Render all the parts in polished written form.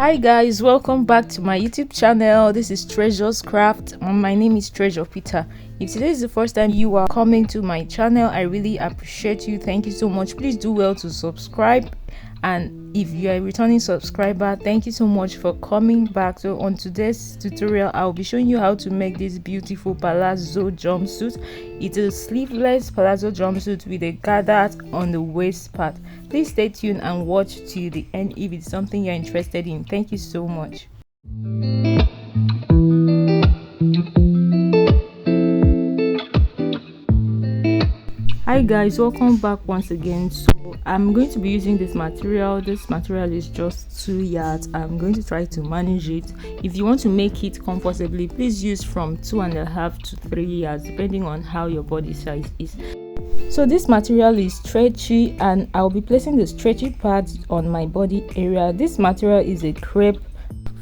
Hi guys, welcome back to my YouTube channel. This is Treasure's Craft. My name is Treasure Peter. If today is the first time you are coming to my channel, I really appreciate you. Thank you so much. Please do well to subscribe, and if you are a returning subscriber, thank you so much for coming back. So on today's tutorial, I'll be showing you how to make this beautiful palazzo jumpsuit. It's a sleeveless palazzo jumpsuit with a gathered on the waist part. Please stay tuned and watch till the end if it's something you're interested in. Thank you so much. Hi guys, welcome back once again. So I'm going to be using this material. This material is just 2 yards. I'm going to try to manage it. If you want to make it comfortably, please use from 2.5 to 3 yards depending on how your body size is. So this material is stretchy, and I'll be placing the stretchy pads on my body area. This material is a crepe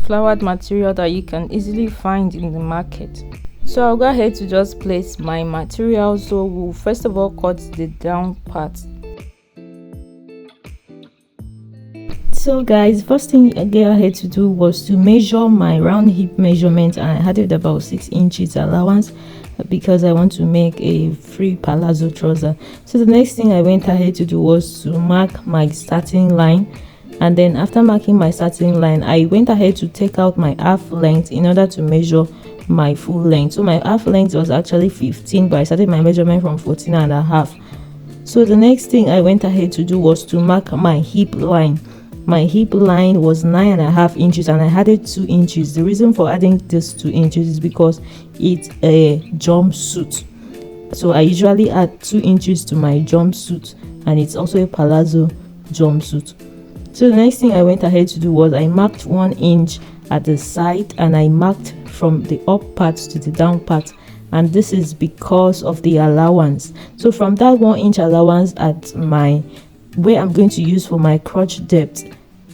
flowered material that you can easily find in the market. So I'll go ahead to just place my material. So we'll first of all cut the down part. So guys, first thing I get ahead to do was to measure my round hip measurement, and I added about 6 inches allowance because I want to make a free palazzo trouser. So the next thing I went ahead to do was to mark my starting line, and then after marking my starting line, I went ahead to take out my half length in order to measure my full length. So my half length was actually 15, but I started my measurement from 14.5. So the next thing I went ahead to do was to mark my hip line. My hip line was 9.5 inches, and I added 2 inches. The reason for adding this 2 inches is because it's a jumpsuit, so I usually add 2 inches to my jumpsuit, and it's also a palazzo jumpsuit. So the next thing I went ahead to do was I marked 1 inch at the side, and I marked from the up part to the down part, and this is because of the allowance. So from that 1 inch allowance at my where I'm going to use for my crotch depth,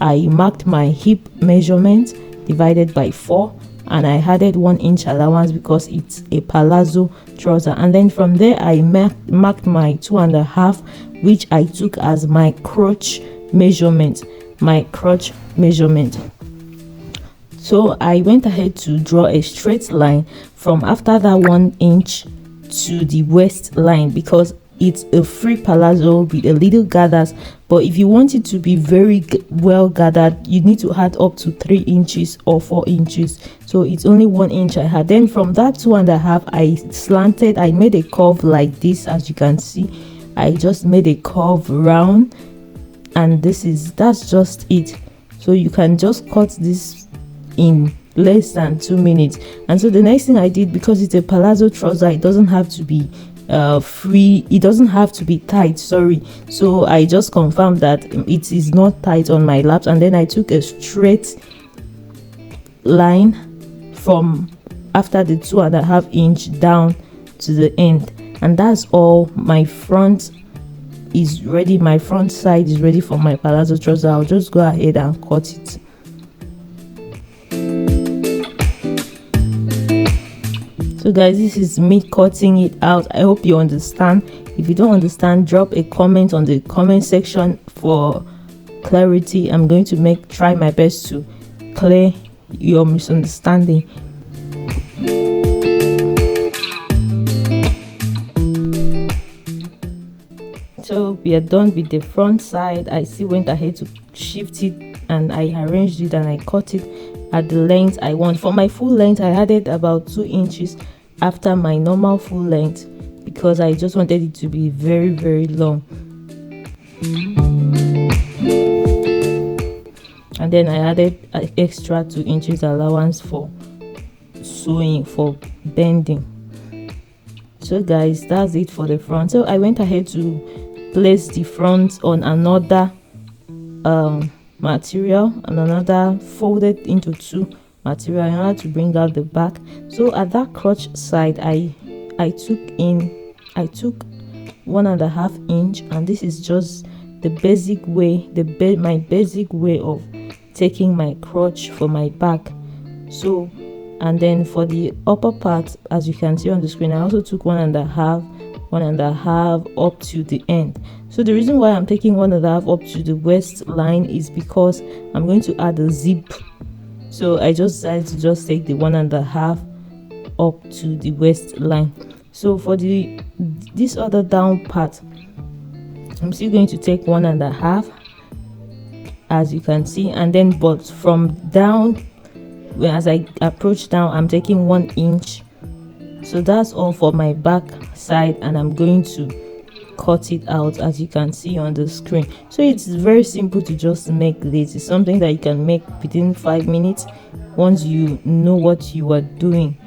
I marked my hip measurement divided by 4, and I added 1 inch allowance because it's a palazzo trouser. And then from there I marked my 2.5, which I took as my crotch measurement. So I went ahead to draw a straight line from after that 1 inch to the waistline, because it's a free palazzo with a little gathers, but if you want it to be very well gathered, you need to add up to 3 inches or 4 inches. So it's only 1 inch I had. Then from that 2.5, I slanted, I made a curve like this. As you can see, I just made a curve round, and that's just it. So you can just cut this in less than 2 minutes. And so the next thing I did, because it's a palazzo trouser, it doesn't have to be free, it doesn't have to be tight, sorry. So I just confirmed that it is not tight on my laps, and then I took a straight line from after the 2.5 inch down to the end, and that's all. My front is ready, my front side is ready for my palazzo trouser. I'll just go ahead and cut it. So guys, this is me cutting it out. I hope you understand. If you don't understand, drop a comment on the comment section for clarity. I'm going to try my best to clear your misunderstanding. So we are done with the front side. I still went ahead to shift it, and I arranged it, and I cut it at the length I want. For my full length, I added about 2 inches after my normal full length because I just wanted it to be very, very long. And then I added an extra 2 inches allowance for sewing, for bending. So guys, that's it for the front. So I went ahead to place the front on another material, and another folded into 2 material in order to bring out the back. So at that crotch side, I took 1.5 inch, and this is just the basic way, my basic way of taking my crotch for my back. So, and then for the upper part, as you can see on the screen, I also took 1.5 up to the end. So the reason why I'm taking 1.5 up to the waistline is because I'm going to add a zip so I just decided to just take the 1.5 up to the waistline. So for this other down part, I'm still going to take 1.5, as you can see, and then but from down, as I approach down, I'm taking 1 inch. So that's all for my back side, and I'm going to cut it out, as you can see on the screen. So it's very simple to just make this. It's something that you can make within 5 minutes once you know what you are doing,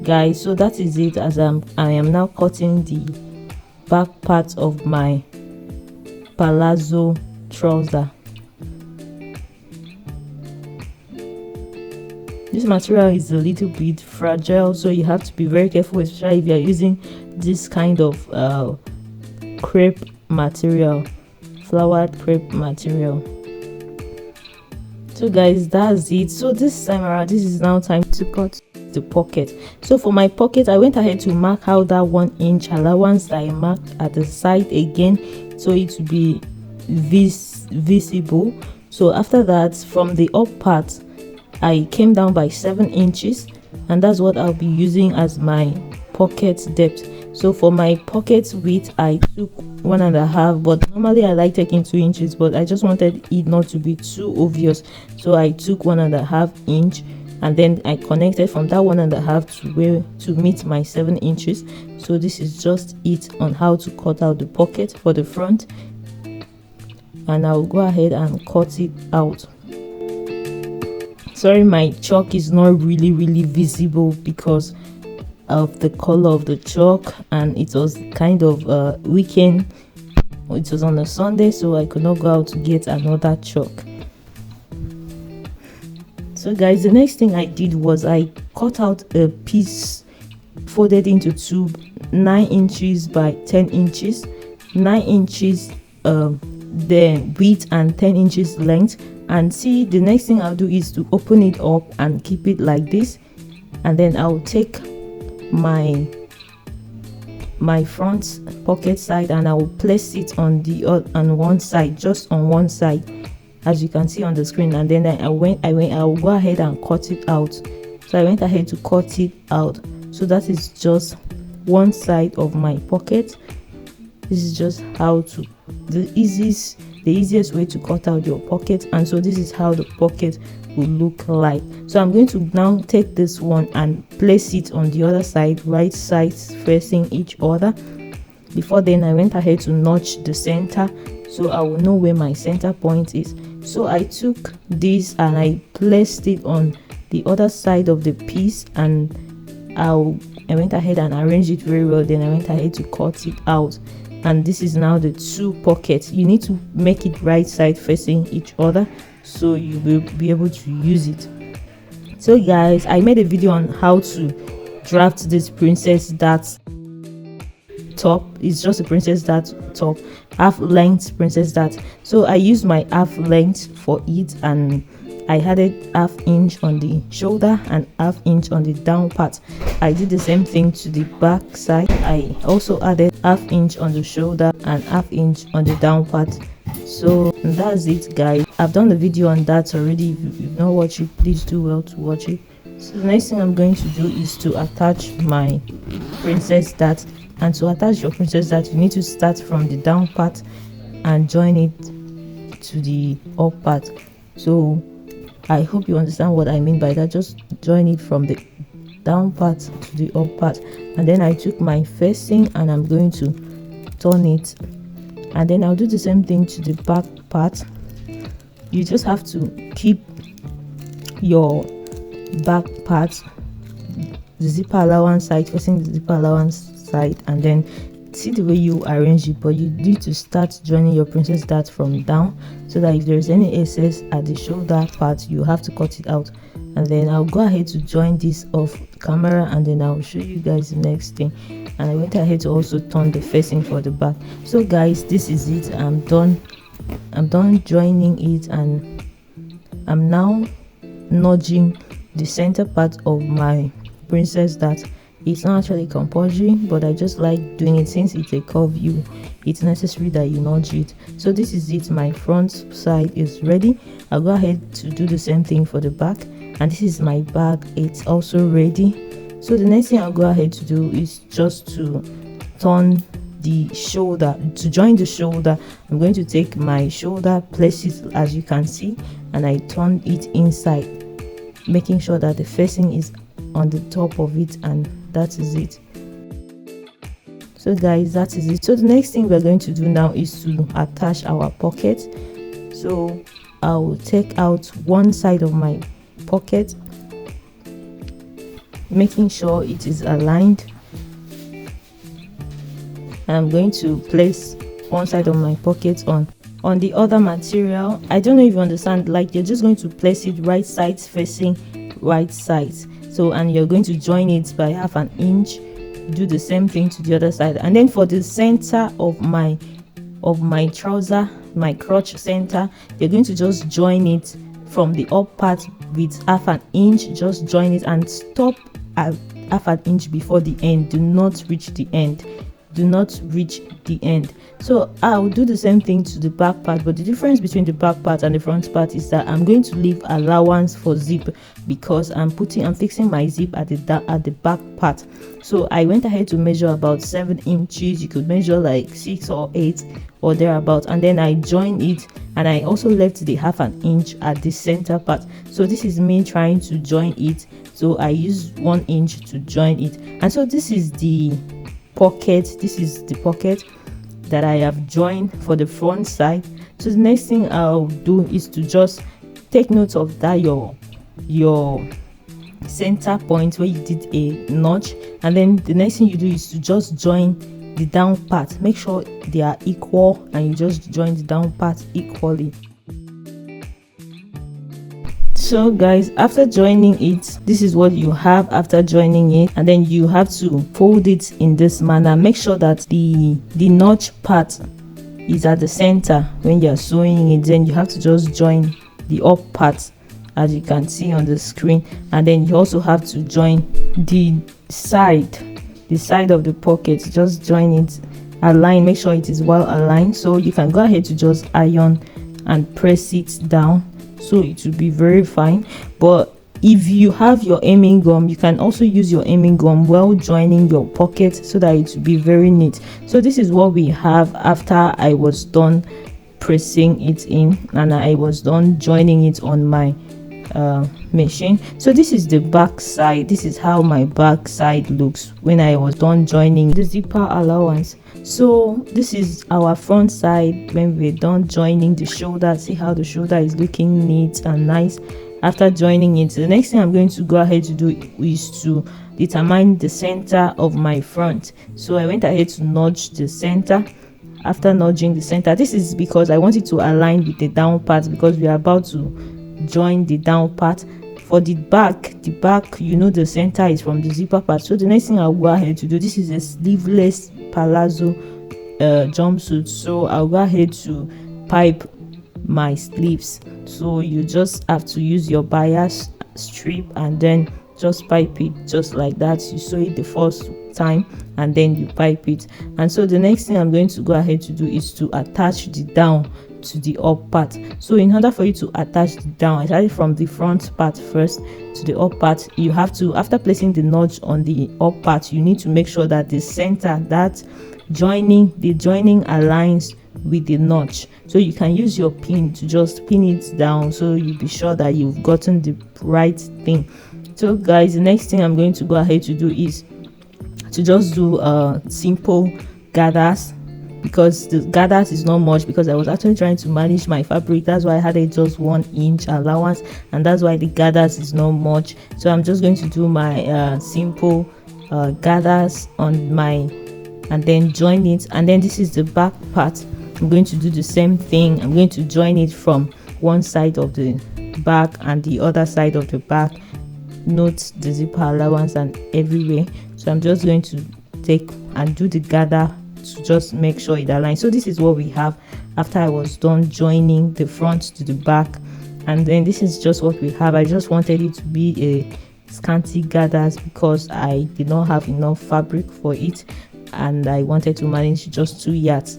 guys. So that is it, as I am now cutting the back part of my palazzo trouser. This material is a little bit fragile, so you have to be very careful, especially if you are using this kind of crepe material, flowered crepe material. So guys, that's it. So this time around, this is now time to cut the pocket. So for my pocket, I went ahead to mark out that 1 inch allowance that I marked at the side again, so it will be visible. So after that, from the up part, I came down by 7 inches, and that's what I'll be using as my pocket depth. So for my pocket width, I took 1.5, but normally I like taking 2 inches, but I just wanted it not to be too obvious, so I took 1.5 inch, and then I connected from that 1.5 to meet my 7 inches. So this is just it on how to cut out the pocket for the front, and I'll go ahead and cut it out. Sorry, my chalk is not really visible because of the color of the chalk, and it was kind of weekend. It was on a Sunday, so I could not go out to get another chalk. So guys, the next thing I did was I cut out a piece folded into two, 9 inches by 10 inches, 9 inches the width and 10 inches length. And see, the next thing I'll do is to open it up and keep it like this, and then I'll take my front pocket side and I will place it on one side, just on one side, as you can see on the screen. And then I will go ahead and cut it out. So I went ahead to cut it out. So that is just one side of my pocket. This is just how to the easiest way to cut out your pocket, and so this is how the pocket will look like. So I'm going to now take this one and place it on the other side, right sides facing each other. Before then, I went ahead to notch the center, so I will know where my center point is. So I took this and I placed it on the other side of the piece, and I went ahead and arranged it very well. Then I went ahead to cut it out, and this is now the 2 pockets. You need to make it right side facing each other so you will be able to use it. So guys, I made a video on how to draft this princess dart top. It's just a princess dart top, half length princess dart. So I used my half length for it, and I added ½ inch on the shoulder and ½ inch on the down part. I did the same thing to the back side. I also added ½ inch on the shoulder and ½ inch on the down part. So that's it, guys. I've done the video on that already. If you've not watched it, please do well to watch it. So the next thing I'm going to do is to attach my princess dart. And to attach your princess dart, you need to start from the down part and join it to the up part. So I hope you understand what I mean by that. Just join it from the down part to the up part, and then I took my facing and I'm going to turn it, and then I'll do the same thing to the back part. You just have to keep your back part, the zipper allowance side facing the zipper allowance side, and then see the way you arrange it. But you need to start joining your princess dart from down, so that if there's any excess at the shoulder part, you have to cut it out. And then I'll go ahead to join this off camera, and then I'll show you guys the next thing. And I went ahead to also turn the facing for the back. So guys, this is it. I'm done joining it, and I'm now nudging the center part of my princess dart. It's not actually compulsory, but I just like doing it. Since it's a curve, it's necessary that you nudge it. So this is it. My front side is ready. I'll go ahead to do the same thing for the back, and this is my bag. It's also ready. So the next thing I'll go ahead to do is just to turn the shoulder. To join the shoulder, I'm going to take my shoulder, place it as you can see, and I turn it inside, making sure that the facing is on the top of it, and that is it. So guys, that is it. So the next thing we're going to do now is to attach our pocket. So I will take out one side of my pocket, making sure it is aligned. I'm going to place one side of my pocket on the other material. I don't know if you understand, like you're just going to place it right side facing right side. So, and you're going to join it by 1/2 inch. Do the same thing to the other side, and then for the center of my trouser, my crotch center, you're going to just join it from the up part with 1/2 inch. Just join it and stop at 1/2 inch before the end. Do not reach the end. Do not reach the end. So I'll do the same thing to the back part, but the difference between the back part and the front part is that I'm going to leave allowance for zip, because I'm fixing my zip at the back part. So I went ahead to measure about 7 inches. You could measure like 6 or 8 or thereabout, and then I joined it, and I also left the 1/2 inch at the center part. So this is me trying to join it, so I used 1 inch to join it. And so this is the pocket. This is the pocket that I have joined for the front side. So the next thing I'll do is to just take note of that your center point where you did a notch, and then the next thing you do is to just join the down part. Make sure they are equal, and you just join the down part equally. So guys, after joining it, this is what you have after joining it, and then you have to fold it in this manner. Make sure that the notch part is at the center when you're sewing it. Then you have to just join the up part as you can see on the screen, and then you also have to join the side of the pocket. Just join it, align, make sure it is well aligned. So you can go ahead to just iron and press it down, so it will be very fine. But if you have your aiming gum, you can also use your aiming gum while joining your pocket, so that it will be very neat. So this is what we have after I was done pressing it in, and I was done joining it on my machine. So this is the back side. This is how my back side looks when I was done joining the zipper allowance. So this is our front side when we're done joining the shoulder. See how the shoulder is looking neat and nice after joining it. The next thing I'm going to go ahead to do is to determine the center of my front. So I went ahead to nudge the center. After nudging the center, this is because I want it to align with the down part, because we are about to join the down part. For the back, you know, the center is from the zipper part. So the next thing I'll go ahead to do, this is a sleeveless palazzo jumpsuit. So I'll go ahead to pipe my sleeves. So you just have to use your bias strip and then just pipe it just like that. You sew it the first time and then you pipe it. And so the next thing I'm going to go ahead to do is to attach the down to the up part. So in order for you to attach the down, I started from the front part first to the up part. You have to, after placing the notch on the up part, you need to make sure that the center, that the joining aligns with the notch. So you can use your pin to just pin it down, so you'll be sure that you've gotten the right thing. So guys, the next thing I'm going to go ahead to do is to just do simple gathers, because the gathers is not much, because I was actually trying to manage my fabric. That's why I had a just 1 inch allowance, and that's why the gathers is not much. So I'm just going to do my simple gathers on my, and then join it. And then this is the back part. I'm going to do the same thing. I'm going to join it from one side of the back and the other side of the back. Note the zipper allowance and everywhere. So I'm just going to take and do the gather to just make sure it aligns. So this is what we have after I was done joining the front to the back, and then this is just what we have. I just wanted it to be a scanty gathers because I did not have enough fabric for it, and I wanted to manage just 2 yards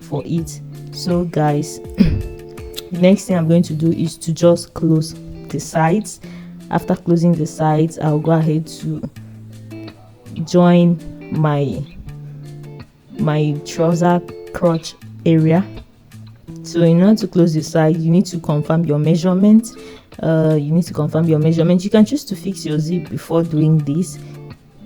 for it. So guys, the next thing I'm going to do is to just close the sides. After closing the sides, I'll go ahead to join my trouser crotch area. So in order to close the side, you need to confirm your measurement. You can choose to fix your zip before doing this,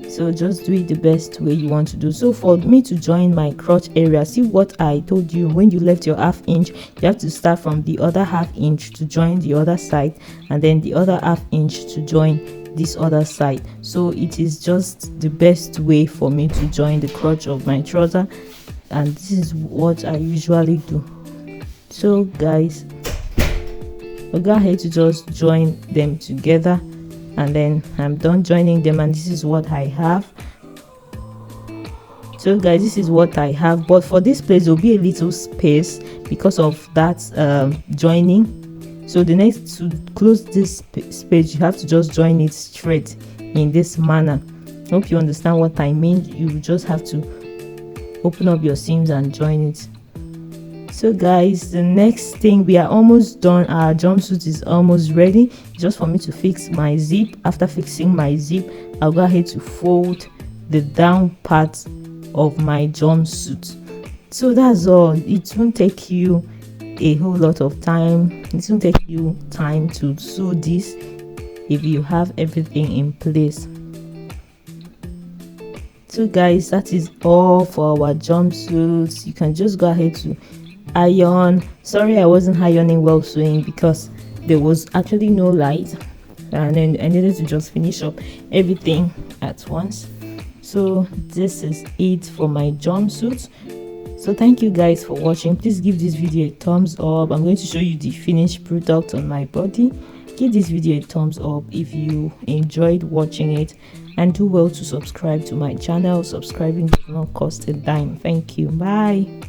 so just do it the best way you want to do. So for me to join my crotch area, see what I told you, when you left your ½ inch, you have to start from the other ½ inch to join the other side, and then the other ½ inch to join this other side. So it is just the best way for me to join the crotch of my trouser, and this is what I usually do. So guys, I'll go ahead to just join them together, and then I'm done joining them, and this is what I have. So guys, this is what I have, but for this place there will be a little space because of that joining. So the next, to close this space, you have to just join it straight in this manner. Hope you understand what I mean. You just have to open up your seams and join it. So guys, the next thing, we are almost done. Our jumpsuit is almost ready. Just for me to fix my zip. After fixing my zip, I'll go ahead to fold the down part of my jumpsuit. So that's all. It won't take you a whole lot of time. It won't take you time to sew this if you have everything in place. So guys, that is all for our jumpsuits. You can just go ahead to iron. Sorry, I wasn't ironing while sewing because there was actually no light, and then I needed to just finish up everything at once. So this is it for my jumpsuit. So thank you guys for watching. Please give this video a thumbs up. I'm going to show you the finished product on my body. Give this video a thumbs up if you enjoyed watching it, and do well to subscribe to my channel. Subscribing does not cost a dime. Thank you. Bye.